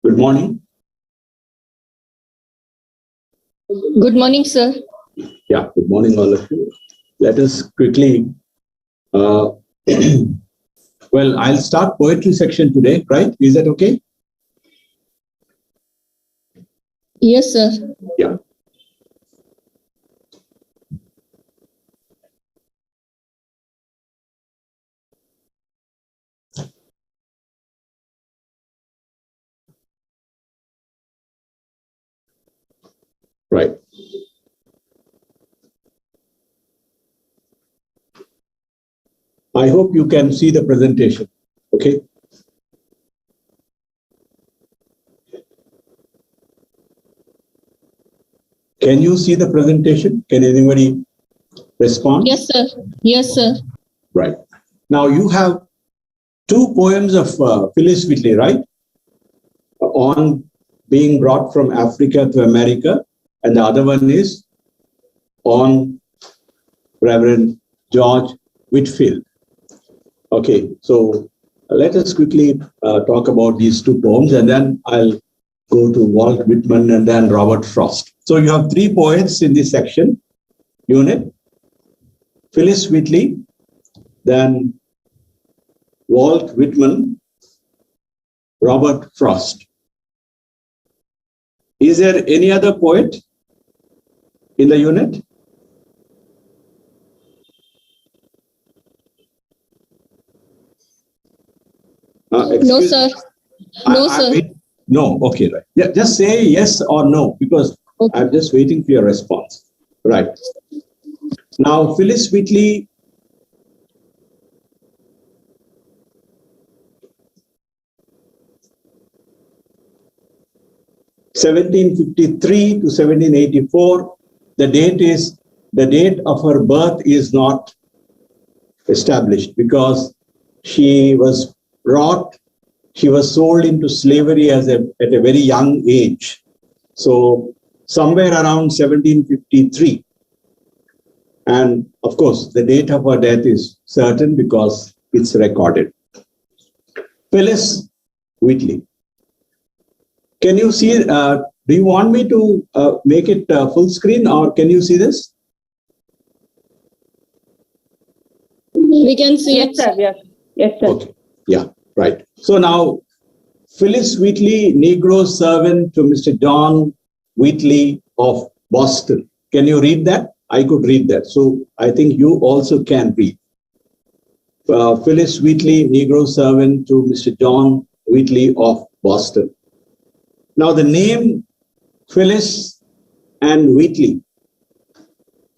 Good morning. Good morning, sir. Yeah, good morning, all of you. Let us quickly, well, I'll start poetry section today, right? Is that okay? Yes, sir. Yeah. Right. I hope you can see the presentation, okay? Can you see the presentation? Can anybody respond? Yes, sir. Yes, sir. Right. Now you have two poems of Phyllis Wheatley, right? On being brought from Africa to America, and the other one is on Reverend George Whitfield. Okay, so let us quickly talk about these two poems, and then I'll go to Walt Whitman and then Robert Frost. So you have three poets in this section, unit. Phyllis Wheatley, then Walt Whitman, Robert Frost. Is there any other poet in the unit? No, sir. No, sir. No, okay, right. Yeah, just say yes or no, because okay. I'm just waiting for your response. Right. Now, Phyllis Wheatley, (1753 to 1784). The date of her birth is not established because she was sold into slavery at a very young age. So somewhere around 1753. And of course, the date of her death is certain because it's recorded. Phyllis Wheatley. Can you see, do you want me to make it full screen, or can you see this? We can see yes, it. sir. Yes. Yes, sir. Okay. Yeah, right. So now, Phyllis Wheatley, Negro servant to Mr. John Wheatley of Boston. Can you read that? I could read that. So I think you also can read. Phyllis Wheatley, Negro servant to Mr. John Wheatley of Boston. Now the name Phyllis and Wheatley.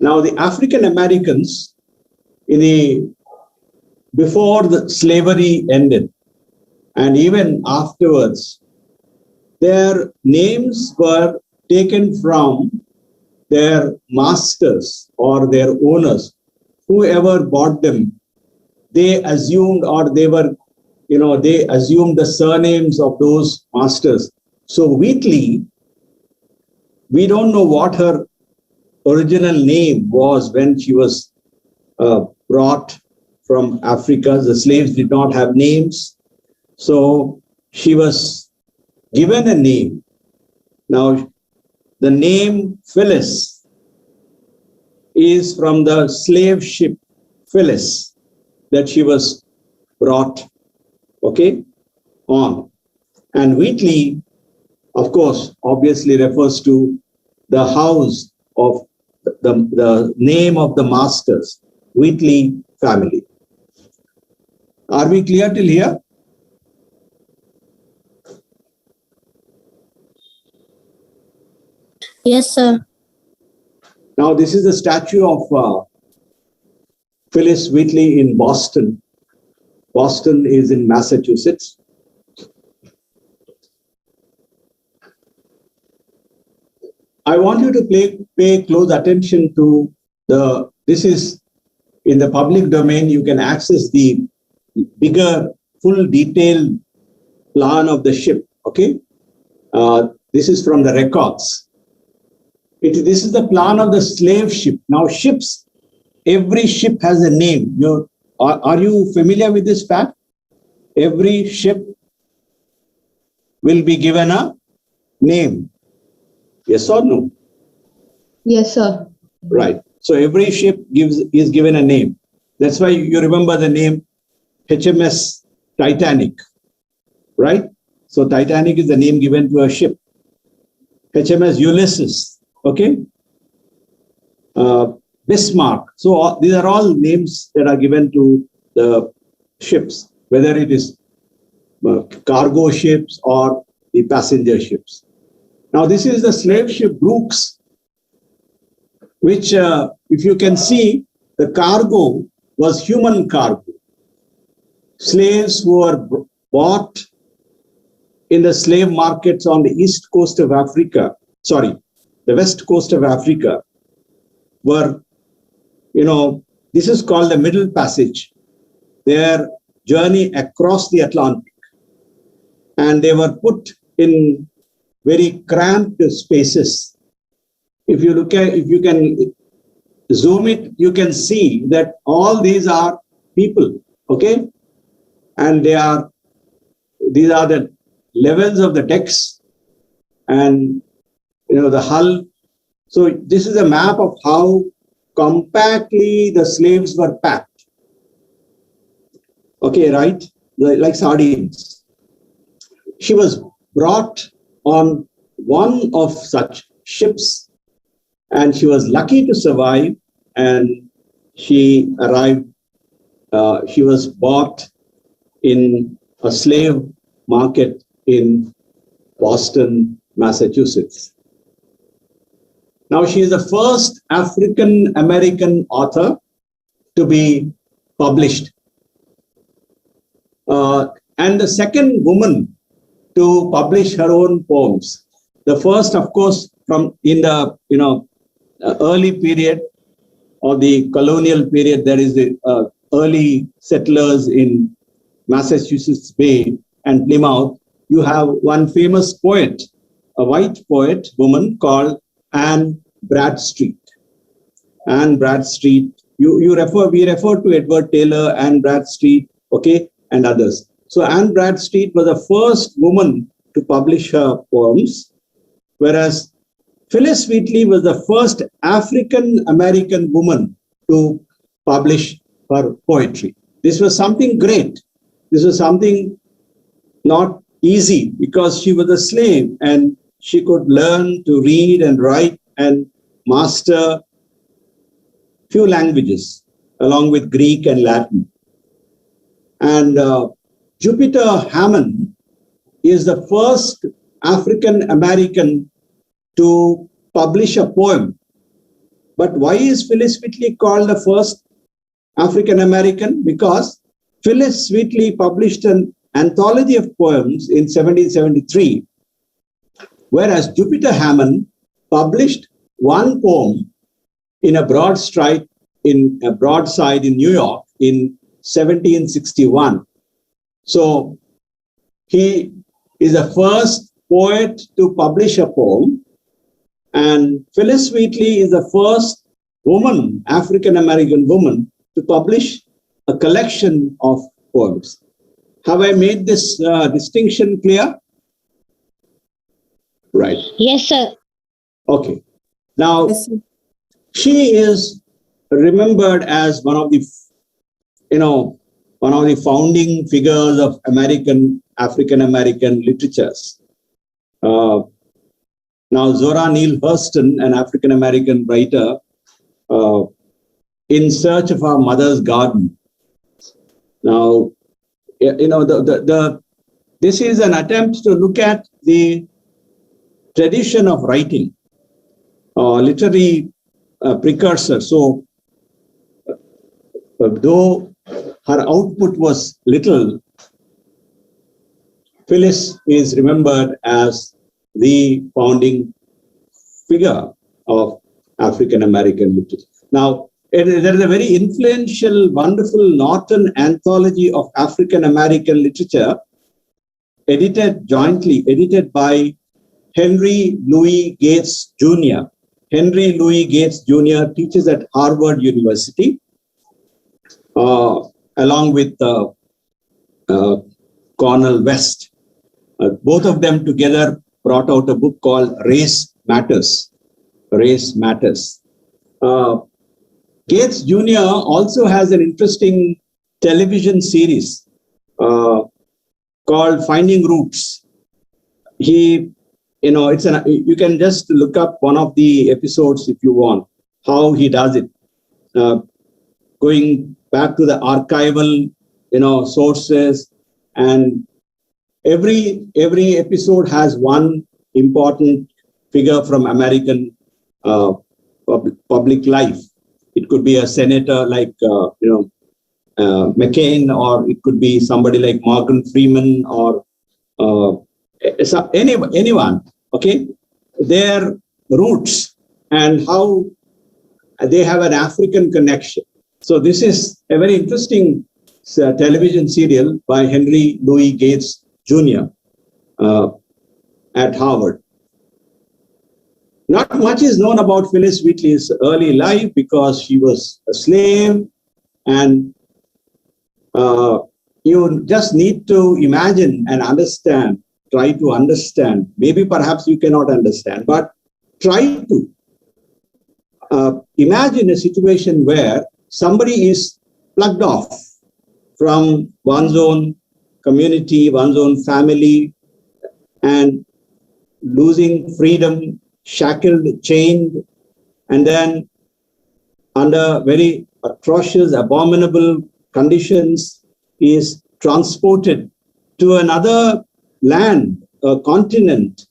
Now the African Americans before the slavery ended, and even afterwards, their names were taken from their masters or their owners, whoever bought them. They assumed, or they assumed the surnames of those masters. So Wheatley, we don't know what her original name was when she was brought from Africa. The slaves did not have names. So she was given a name. Now, the name Phyllis is from the slave ship Phyllis that she was brought, on. And Wheatley, of course, obviously refers to the house of the name of the masters, Wheatley family. Are we clear till here? Yes, sir. Now, this is the statue of Phyllis Wheatley in Boston. Boston is in Massachusetts. I want you to pay close attention to this is in the public domain. You can access the bigger, full detailed plan of the ship, okay? This is from the records. This is the plan of the slave ship. Now, ships, every ship has a name. Are you familiar with this fact? Every ship will be given a name. Yes or no? Yes, sir. Right. So every ship is given a name. That's why you remember the name HMS Titanic, right? So Titanic is the name given to a ship. HMS Ulysses, okay? Bismarck. So these are all names that are given to the ships, whether it is cargo ships or the passenger ships. Now this is the slave ship Brooks, which if you can see, the cargo was human cargo. Slaves who were bought in the slave markets on the east coast of Africa, sorry, the west coast of Africa, were, this is called the Middle Passage, their journey across the Atlantic. And they were put in very cramped spaces. If you can zoom it, you can see that all these are people, okay? And these are the levels of the decks and the hull. So this is a map of how compactly the slaves were packed. Okay, right? Like sardines. She was brought on one of such ships, and she was lucky to survive, and she arrived, she was bought in a slave market in Boston, Massachusetts. Now, she is the first African-American author to be published. And the second woman to publish her own poems. The first, of course, in the early period or the colonial period, there is the early settlers in Massachusetts Bay and Plymouth. You have one famous poet, a white poet woman called Anne Bradstreet. Anne Bradstreet. We refer to Edward Taylor, Anne Bradstreet, okay, and others. So Anne Bradstreet was the first woman to publish her poems, whereas Phyllis Wheatley was the first African-American woman to publish her poetry. This was something great. This was something not easy because she was a slave and she could learn to read and write and master few languages along with Greek and Latin. And Jupiter Hammond is the first African-American to publish a poem. But why is Phyllis Wheatley called the first African-American? Because Phyllis Wheatley published an anthology of poems in 1773, whereas Jupiter Hammond published one poem in a broadside in New York in 1761. So he is the first poet to publish a poem, and Phyllis Wheatley is the first woman, African-American woman, to publish a collection of poems. Have I made this distinction clear? Right. Yes, sir. Okay. Now, Yes, sir. she is remembered as one of the founding figures of African-American literatures. Now, Zora Neale Hurston, an African-American writer, In Search of Our Mother's Garden. Now, this is an attempt to look at the tradition of writing, literary precursor. So, though her output was little, Phyllis is remembered as the founding figure of African-American literature. Now, there is a very influential, wonderful Norton anthology of African-American literature, jointly edited by Henry Louis Gates Jr. Henry Louis Gates Jr. teaches at Harvard University, along with Cornel West. Both of them together brought out a book called Race Matters. Race Matters. Gates Jr. also has an interesting television series called Finding Roots. He, you can just look up one of the episodes if you want, how he does it. Going back to the archival, sources, and every episode has one important figure from American public life. It could be a senator like McCain, or it could be somebody like Morgan Freeman, or anyone. Okay, their roots and how they have an African connection. So this is a very interesting television serial by Henry Louis Gates Jr. At Harvard. Not much is known about Phyllis Wheatley's early life because she was a slave, and you just need to imagine and understand, try to understand. Maybe perhaps you cannot understand, but try to imagine a situation where somebody is plugged off from one's own community, one's own family, and losing freedom, shackled, chained, and then under very atrocious, abominable conditions is transported to another land, a continent,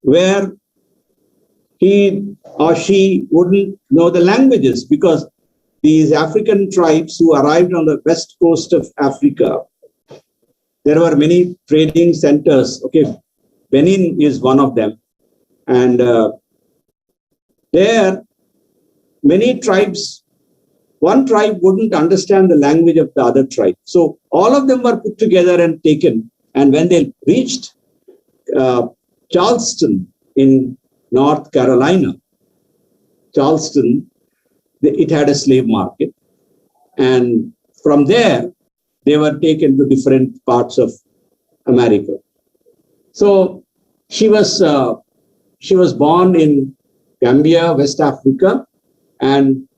where he or she wouldn't know the languages, because these African tribes who arrived on the west coast of Africa, there were many trading centers. Okay, Benin is one of them. And there, many tribes, one tribe wouldn't understand the language of the other tribe. So all of them were put together and taken. And when they reached Charleston in North Carolina, Charleston, it had a slave market. And from there, they were taken to different parts of America. So she was born in Gambia, West Africa, and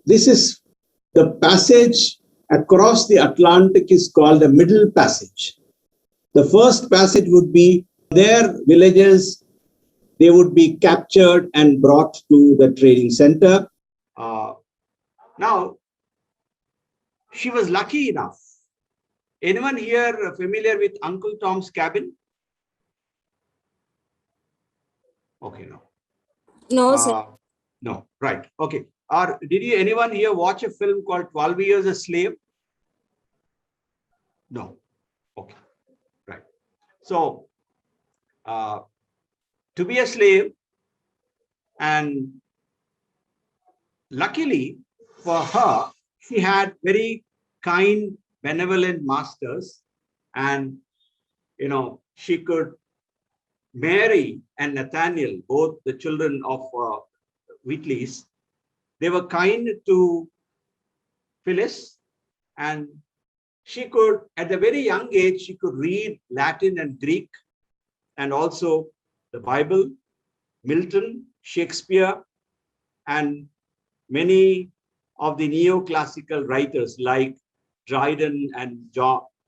this is the passage across the Atlantic is called the Middle Passage. The first passage would be their villages. They would be captured and brought to the trading center. Now, she was lucky enough. Anyone here familiar with Uncle Tom's Cabin? Okay, no. No, sir. No, right. Okay. Or did anyone here watch a film called 12 Years a Slave? No. Okay. Right. So, to be a slave, and luckily for her, she had very kind, benevolent masters, and she could Mary and Nathaniel, both the children of Wheatley's, they were kind to Phyllis, and she could, at a very young age, she could read Latin and Greek, and also the Bible, Milton, Shakespeare, and many of the neoclassical writers like Dryden and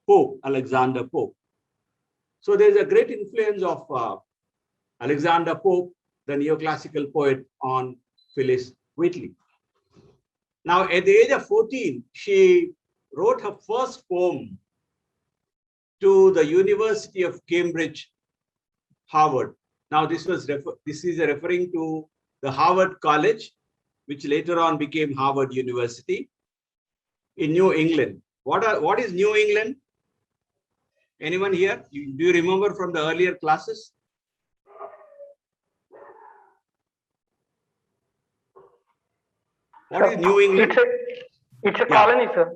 Pope, Alexander Pope. So there's a great influence of Alexander Pope, the neoclassical poet, on Phyllis Wheatley. Now, at the age of 14, she wrote her first poem to the University of Cambridge, Harvard. Now, this is referring to the Harvard College, which later on became Harvard University in New England. What is New England? Anyone here? Do you remember from the earlier classes? What is New England? It's a colony, sir.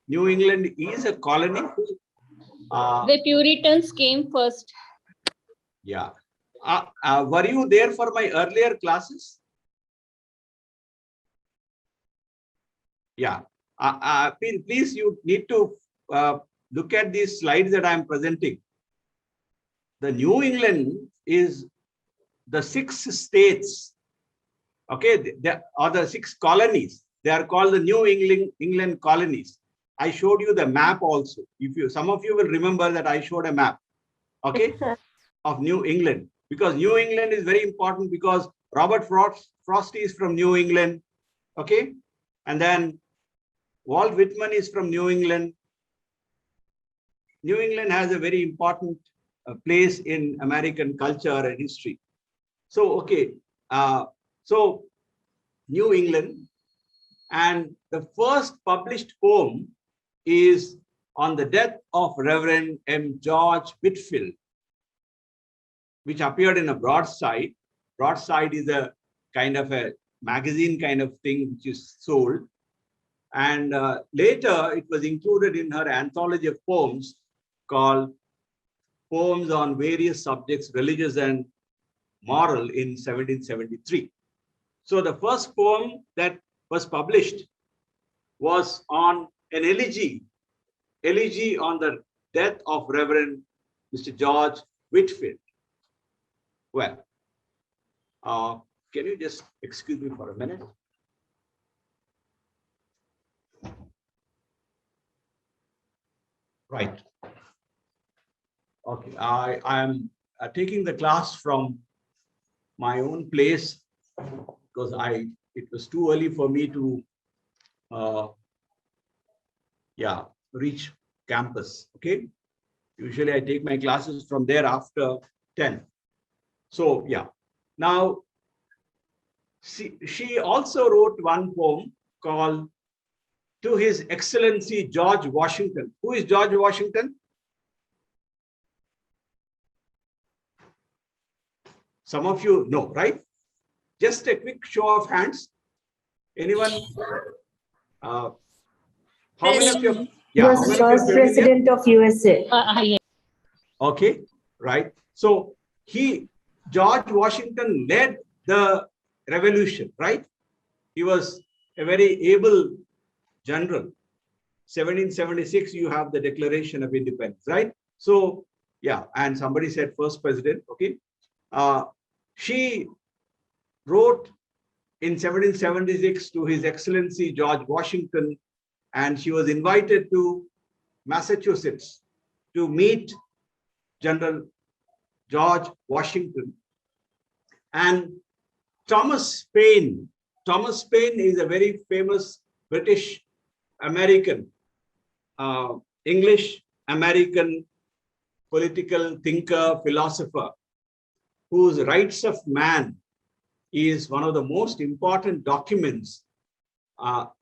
New England is a colony. The Puritans came first. Yeah. Were you there for my earlier classes? Yeah. Please, you need to look at these slides that I am presenting, the New England is the 6 states, okay, or the 6 colonies. They are called the New England colonies. I showed you the map also. Some of you will remember that I showed a map, okay, of New England, because New England is very important because Robert Frost is from New England, okay, and then Walt Whitman is from New England. New England has a very important place in American culture and history. So, okay, so New England, and the first published poem is on the death of Reverend M. George Whitfield, which appeared in a broadside. Broadside is a kind of a magazine kind of thing which is sold. And later it was included in her anthology of poems called Poems on Various Subjects, Religious and Moral in 1773. So the first poem that was published was on an elegy on the death of Reverend Mr. George Whitfield. Well, can you just excuse me for a minute? Right. Okay, I am taking the class from my own place because it was too early for me to reach campus. Okay, usually I take my classes from there after 10. So yeah, now she also wrote one poem called To His Excellency George Washington. Who is George Washington? Some of you know, right? Just a quick show of hands. Anyone? How many of you? Yeah, was first president of USA. Okay, right. So George Washington led the revolution, right? He was a very able general. 1776, you have the Declaration of Independence, right? So, yeah, and somebody said first president, okay. She wrote in 1776 to His Excellency George Washington, and she was invited to Massachusetts to meet General George Washington. And Thomas Paine is a very famous British American, English American political thinker, philosopher, whose Rights of Man is one of the most important documents about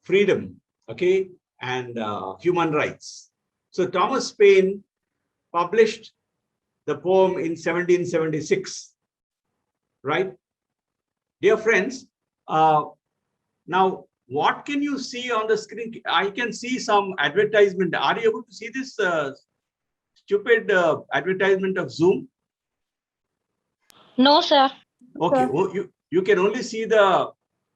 freedom, okay, and human rights. So Thomas Paine published the poem in 1776, right? Dear friends, now what can you see on the screen? I can see some advertisement. Are you able to see this stupid advertisement of Zoom? No, sir. Okay, oh, you can only see the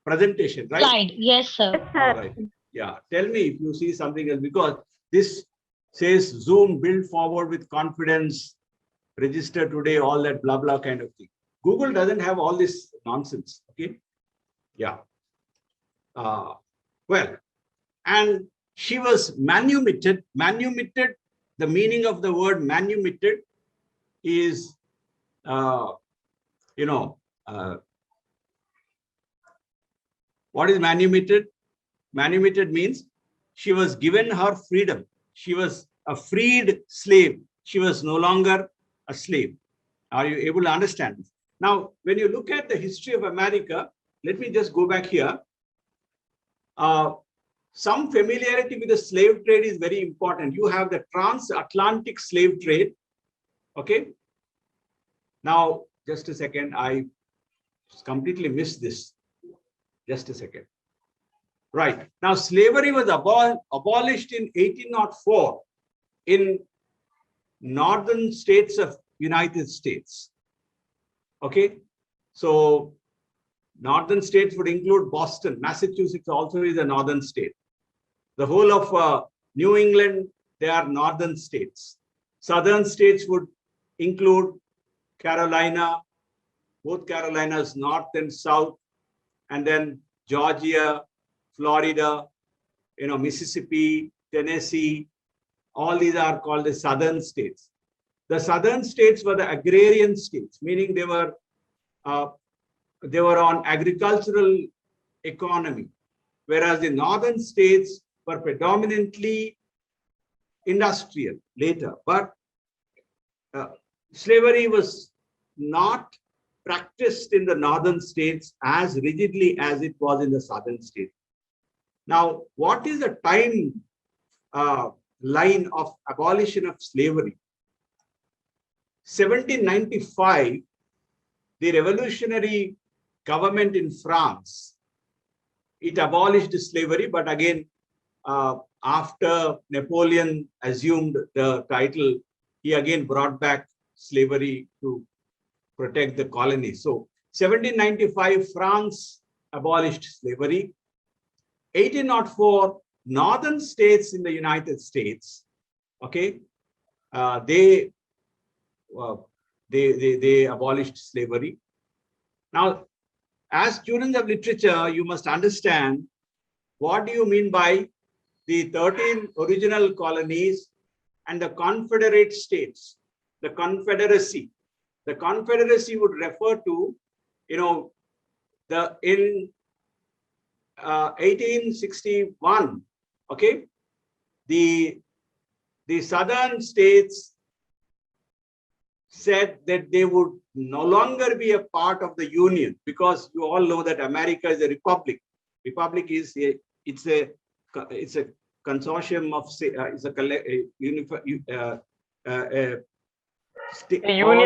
presentation, right? Slide. Yes, sir. All right. Yeah, tell me if you see something else, because this says Zoom build forward with confidence, register today, all that blah blah kind of thing. Google doesn't have all this nonsense. Okay. Yeah. Well, and she was manumitted. Manumitted, the meaning of the word manumitted is, what is manumitted? Manumitted means she was given her freedom. She was a freed slave. She was no longer a slave. Are you able to understand this? Now, when you look at the history of America, let me just go back here. Some familiarity with the slave trade is very important. You have the transatlantic slave trade. Okay. Now, just a second. I completely missed this. Just a second. Right. Now, slavery was abolished in 1804 in northern states of United States. Okay. So Northern states would include Boston. Massachusetts also is a northern state. The whole of New England, they are northern states. Southern states would include Carolina, both Carolinas, north and south, and then Georgia, Florida, Mississippi, Tennessee. All these are called the southern states. The southern states were the agrarian states, meaning they were on agricultural economy, whereas the northern states were predominantly industrial later. But slavery was not practiced in the northern states as rigidly as it was in the southern states. Now, what is the time line of abolition of slavery? 1795, the revolutionary government in France, it abolished slavery, but again, after Napoleon assumed the title, he again brought back slavery to protect the colonies. So 1795, France abolished slavery. 1804, northern states in the United States, okay, they abolished slavery. Now, as students of literature, you must understand what do you mean by the 13 original colonies and the Confederate states, the Confederacy. The Confederacy would refer to, in 1861, okay, the southern states said that they would no longer be a part of the Union, because you all know that America is a republic. Republic is it's a consortium of A union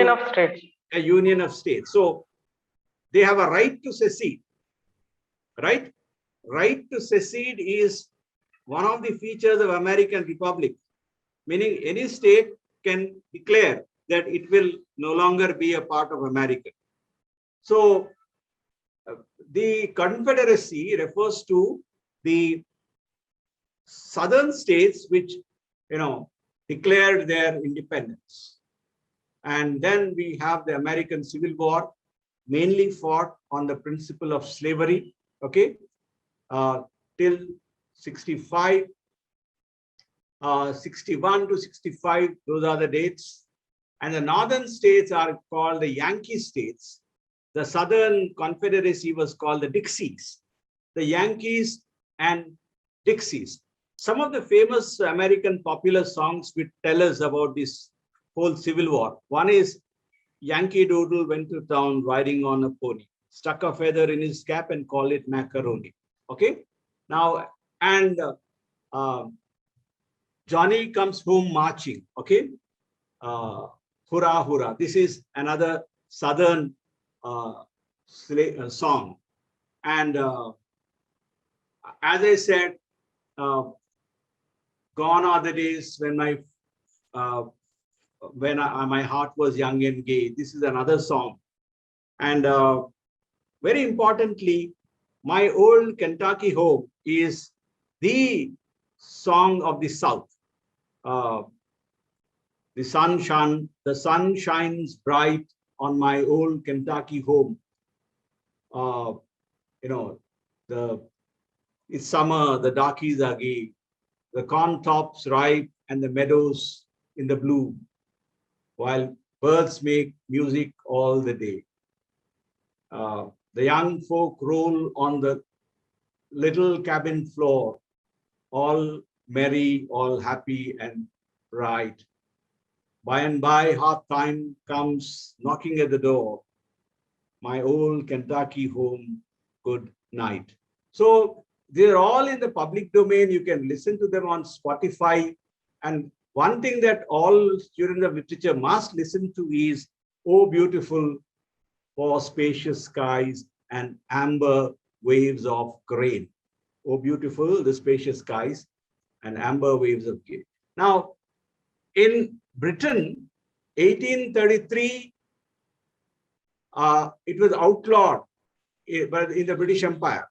of states. A union of states. So they have a right to secede. Right? Right to secede is one of the features of American Republic, meaning any state can declare that it will no longer be a part of America. So the Confederacy refers to the southern states which, declared their independence. And then we have the American Civil War, mainly fought on the principle of slavery, okay, till 65, 61 to 65, those are the dates. And the northern states are called the Yankee states. The Southern Confederacy was called the Dixies, the Yankees and Dixies. Some of the famous American popular songs which tell us about this whole Civil War. One is Yankee Doodle went to town riding on a pony, stuck a feather in his cap and called it macaroni. Okay. Now, and Johnny comes home marching. Okay. Hurrah, hurrah. This is another Southern song. And as I said, gone are the days when my heart was young and gay. This is another song. And very importantly, My Old Kentucky Home is the song of the South. The sun shines bright on my old Kentucky home. It's summer, the darkies are gay, the corn tops ripe and the meadows in the bloom, while birds make music all the day. The young folk roll on the little cabin floor, all merry, all happy and bright. By and by, half time comes knocking at the door. My old Kentucky home, good night. So they're all in the public domain. You can listen to them on Spotify. And one thing that all students of literature must listen to is, Oh, beautiful for spacious skies and amber waves of grain. Oh, beautiful, the spacious skies and amber waves of grain. Now, in Britain, 1833, it was outlawed but in the British Empire.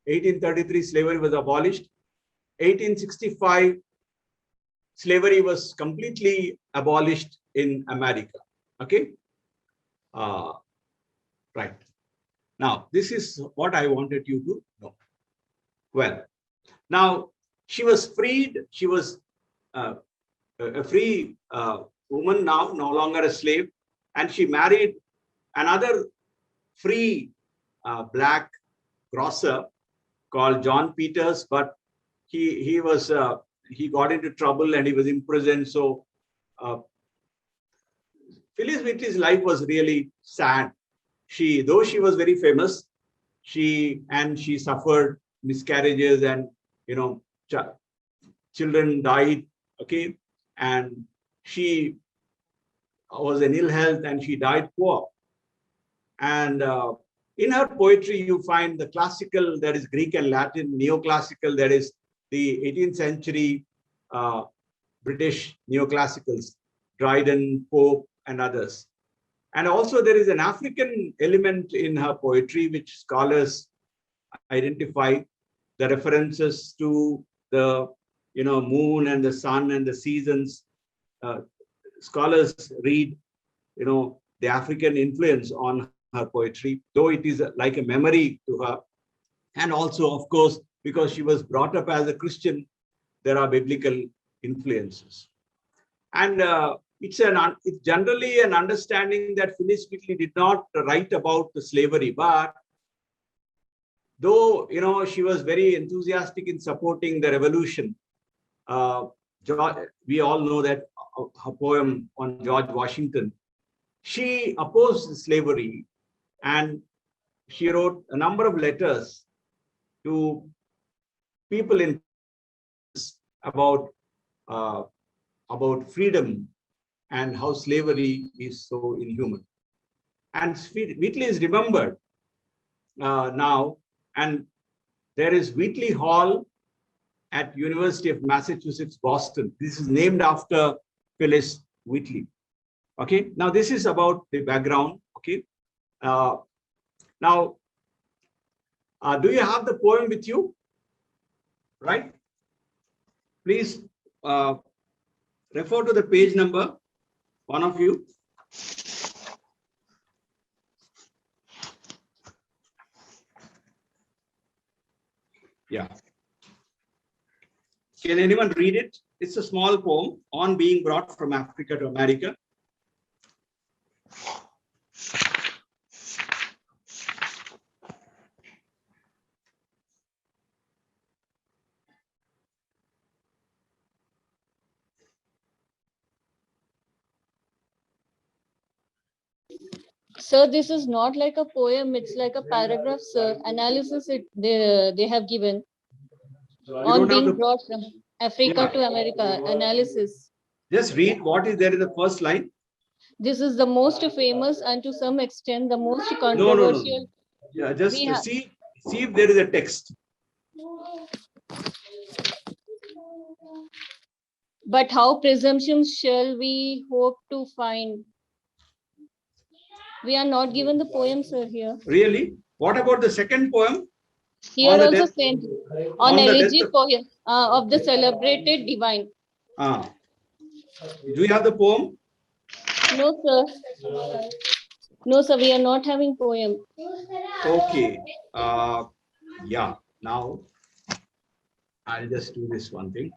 1833, slavery was abolished. 1865, slavery was completely abolished in America. Okay. Right. Now, this is what I wanted you to know. Well, now she was freed. She was a free woman now, no longer a slave. And she married another free black grocer called John Peters, but he got into trouble and he was imprisoned. So Phyllis Wheatley's life was really sad. Though she was very famous, she suffered miscarriages, and children died. Okay, and she was in ill health and she died poor. And in her poetry, you find the classical, that is Greek and Latin, neoclassical, that is the 18th century British neoclassicals, Dryden, Pope, and others. And also there is an African element in her poetry, which scholars identify the references to the moon and the sun and the seasons. Scholars read the African influence on her poetry, though it is like a memory to her. And also, of course, because she was brought up as a Christian, there are biblical influences. And it's generally an understanding that Phyllis Wheatley did not write about the slavery, but though she was very enthusiastic in supporting the revolution. We all know that her poem on George Washington. She opposed slavery, and she wrote a number of letters to people in about freedom and how slavery is so inhuman. And Wheatley is remembered now, and there is Wheatley Hall at University of Massachusetts, Boston. This is named after Phyllis Wheatley. Okay, now this is about the background. Okay, now do you have the poem with you? Right? Please refer to the page number, one of you. Yeah. Can anyone read it? It's a small poem on being brought from Africa to America. Sir, this is not like a poem, it's like a paragraph, sir. Analysis they have given on being brought from Africa to America. Analysis. Just read what is there in the first line. This is the most famous and to some extent the most No. controversial. Yeah, just to see if there is a text. But how presumptions shall we hope to find? We are not given the poem, sir, here. Really? What about the second poem? Here on also sent on elegy poem of the celebrated divine. Do you have the poem? No, sir. No, sir, we are not having poem. Okay. Yeah. Now, I'll just do this one thing.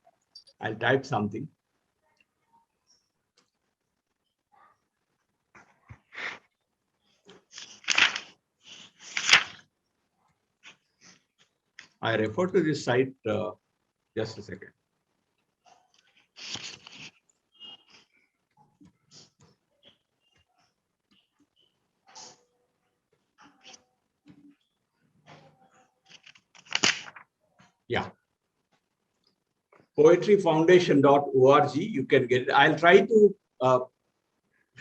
I'll type something. I refer to this site, just a second. Yeah. Poetryfoundation.org, you can get it. I'll try to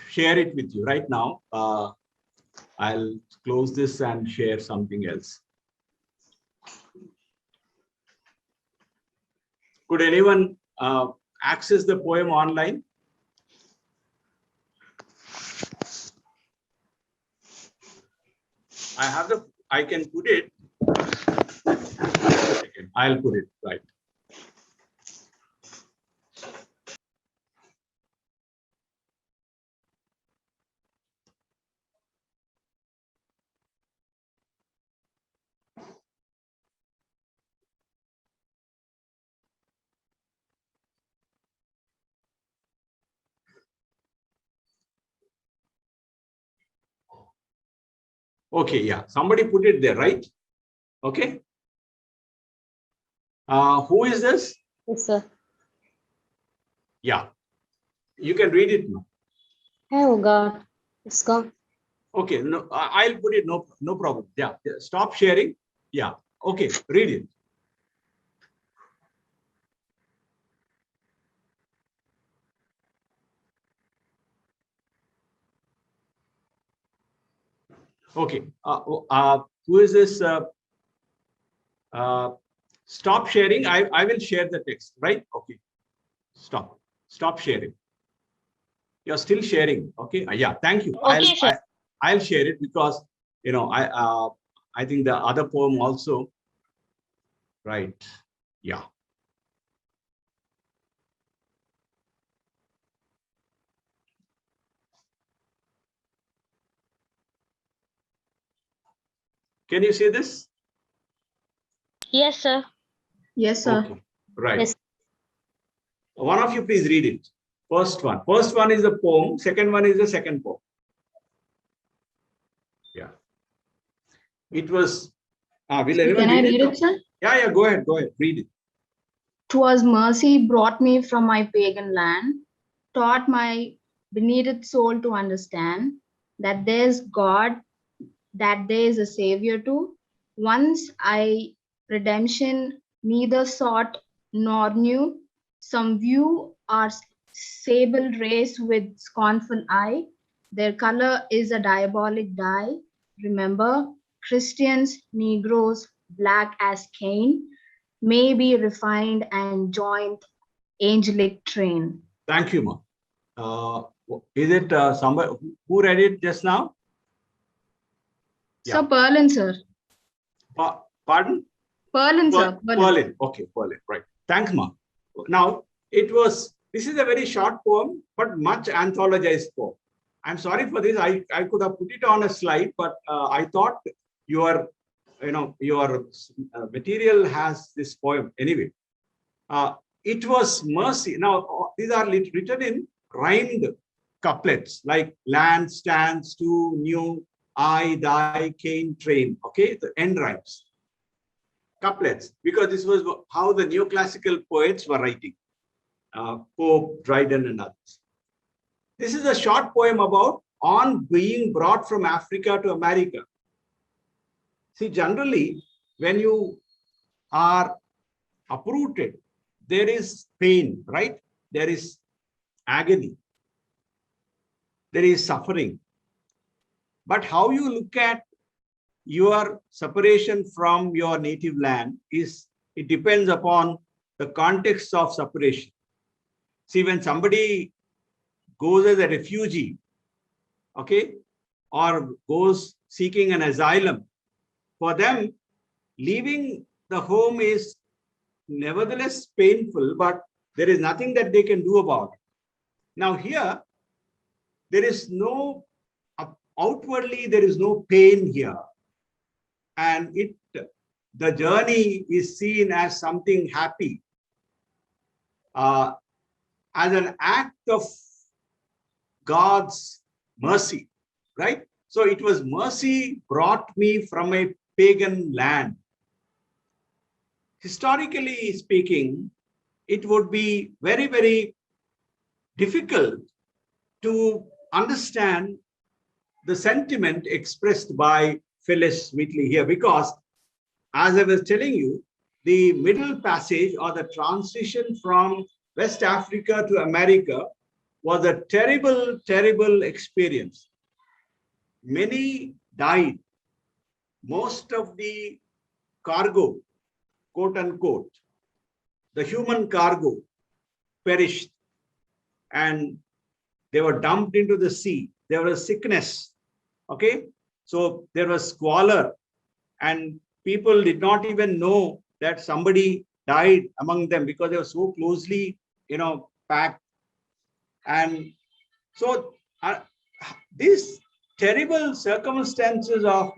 share it with you right now. I'll close this and share something else. Could anyone access the poem online? I have the I can put it. I'll put it right. Okay, yeah. Somebody put it there, right? Okay. Who is this? Yes, sir. Yeah. You can read it now. Oh God, it's gone. Okay, no, I'll put it, no problem. Yeah, stop sharing. Yeah, okay, read it. Okay, who is this? Stop sharing. I will share the text, right? Okay, stop sharing. You're still sharing. Okay, yeah, thank you. Okay, sir. I'll share it because I think the other poem also, right? Yeah. Can you see this? Yes, sir. Yes, sir. Okay, right. Yes. One of you please read it. First one is the poem. Second one is the second poem. Yeah. It was. Will anyone Can I read it? it, sir? Yeah. Go ahead. Read it. 'Twas mercy brought me from my pagan land, taught my beneath soul to understand that there's God, that there's a savior too. Once I redemption neither sought nor knew, some view our sable race with scornful eye. Their color is a diabolic dye. Remember, Christians, Negroes, black as Cain, may be refined and joined angelic train. Thank you, ma. Is it somebody who read it just now? Sir Perlin, sir. Pardon? Perlin, sir. Perlin. Okay, Perlin. Right. Thanks, ma. Now, this is a very short poem, but much anthologized poem. I'm sorry for this. I could have put it on a slide, but I thought your material has this poem anyway. It was mercy. Now, these are written in rhymed couplets like land stands to new, I, thy, cane, train. Okay, the end rhymes. Couplets, because this was how the neoclassical poets were writing. Pope, Dryden, and others. This is a short poem about on being brought from Africa to America. See, generally, when you are uprooted, there is pain, right? There is agony. There is suffering. But how you look at your separation from your native land it depends upon the context of separation. See, when somebody goes as a refugee, okay, or goes seeking an asylum, for them, leaving the home is nevertheless painful, but there is nothing that they can do about it. Now here, there is no, outwardly, there is no pain here. And the journey is seen as something happy, as an act of God's mercy, right? So it was mercy brought me from a pagan land. Historically speaking, it would be very, very difficult to understand the sentiment expressed by Phyllis Wheatley here, because as I was telling you, the middle passage or the transition from West Africa to America was a terrible, terrible experience. Many died. Most of the cargo, quote unquote, the human cargo perished and they were dumped into the sea. There was sickness. Okay. So there was squalor. and people did not even know that somebody died among them because they were so closely, packed. And so these terrible circumstances of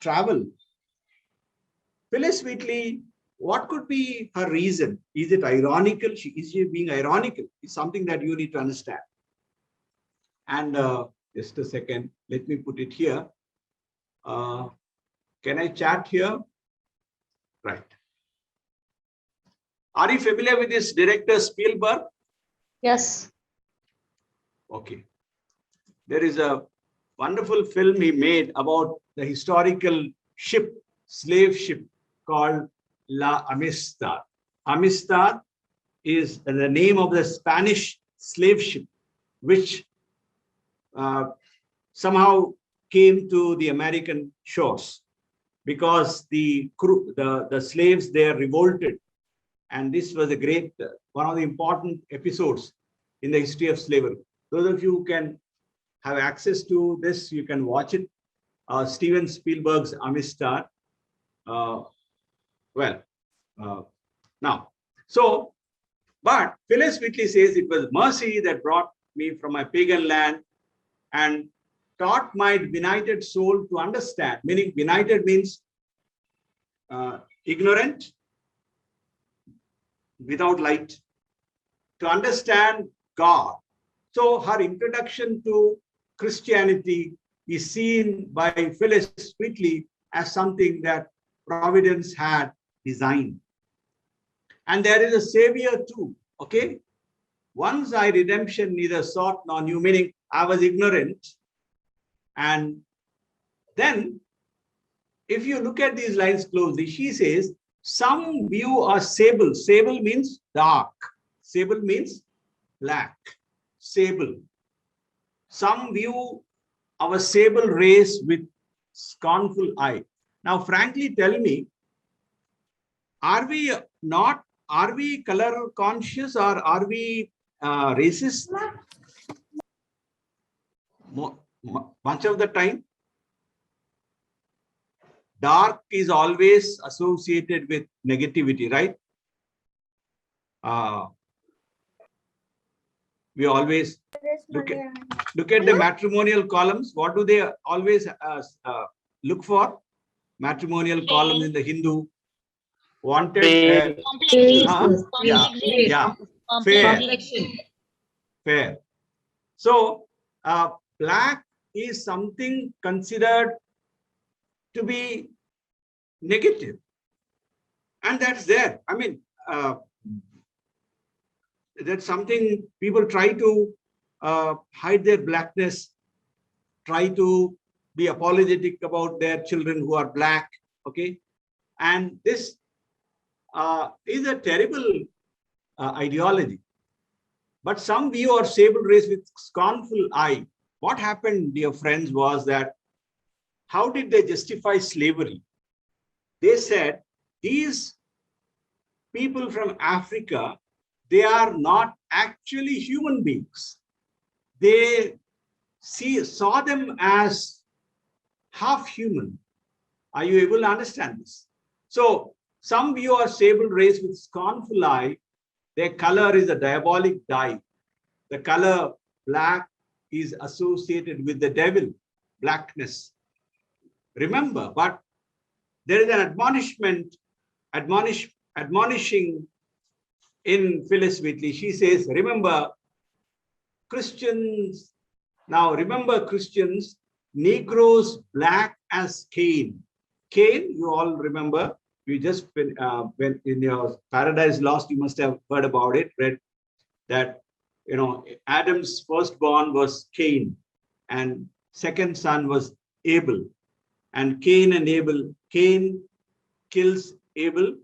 travel, Phyllis Wheatley, what could be her reason? Is it ironical? Is she being ironical? It's something that you need to understand. And just a second, let me put it here. Can I chat here? Right. Are you familiar with this director Spielberg? Yes. Okay. There is a wonderful film he made about the historical ship, slave ship called La Amistad. Amistad is the name of the Spanish slave ship, which somehow came to the American shores because the crew, the slaves there revolted. And this was a great, one of the important episodes in the history of slavery. Those of you who can have access to this, you can watch it. Steven Spielberg's Amistad. But Phyllis Wheatley says it was mercy that brought me from my pagan land and taught my benighted soul to understand. Meaning, benighted means ignorant, without light, to understand God. So her introduction to Christianity is seen by Phyllis Wheatley as something that Providence had designed. And there is a savior too, okay? Once I redemption neither sought nor knew, meaning I was ignorant. And then if you look at these lines closely, she says, some view are sable. Sable means dark. Sable means black. Sable. Some view our sable race with scornful eye. Now, frankly, tell me, are we color conscious or are we racist? Much of the time, dark is always associated with negativity, right? We always look at the matrimonial columns. What do they always look for? Matrimonial columns in the Hindu. Wanted. Fair. So black is something considered to be negative, and that's there. I mean, that's something people try to hide their blackness, try to be apologetic about their children who are black. Okay, and this is a terrible ideology. But some view our sable race with scornful eye. What happened, dear friends, was that how did they justify slavery? They said these people from Africa, they are not actually human beings. They saw them as half human. Are you able to understand this? So some view our sable race with scornful eye. Their color is a diabolic dye. The color black is associated with the devil, blackness. Remember, but there is an admonishing in Phyllis Wheatley. She says, remember Christians, Negroes black as Cain. Cain, you all remember, you just when in your Paradise Lost, you must have heard about it, read that, Adam's firstborn was Cain and second son was Abel. And Cain and Abel, Cain kills Abel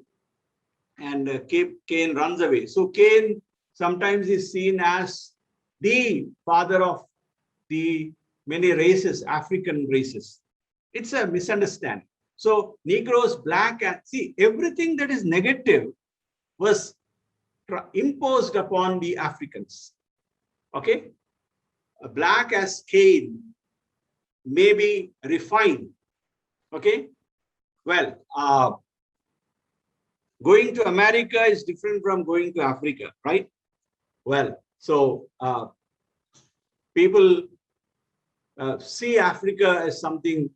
and Cain runs away. So Cain sometimes is seen as the father of the many races, African races. It's a misunderstanding. So Negroes, black, and see, everything that is negative was imposed upon the Africans. Okay? Black as Cain may be refined. Okay? Well, going to America is different from going to Africa, right? Well, so people see Africa as something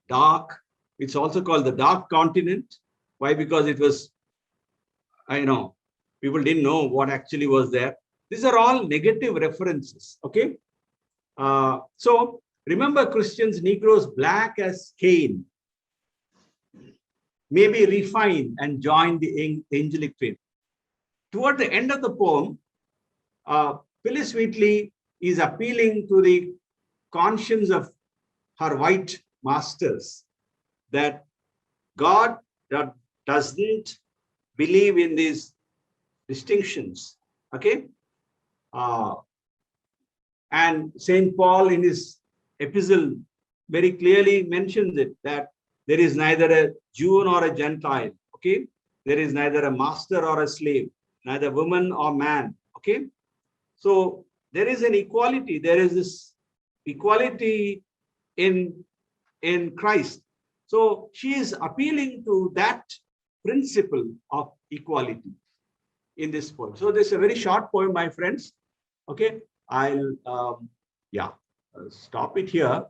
dark. It's also called the dark continent. Why? Because it was, people didn't know what actually was there. These are all negative references, okay? So remember, Christians, Negroes, black as Cain, may be refined and join the angelic faith. Toward the end of the poem, Phyllis Wheatley is appealing to the conscience of her white masters that God doesn't believe in these distinctions, okay? And St. Paul in his epistle very clearly mentions it, that there is neither a Jew nor a Gentile, okay? There is neither a master or a slave, neither woman or man, okay? So there is an equality. There is this equality in Christ. So she is appealing to that principle of equality in this poem. So this is a very short poem, my friends. Okay, I'll stop it here.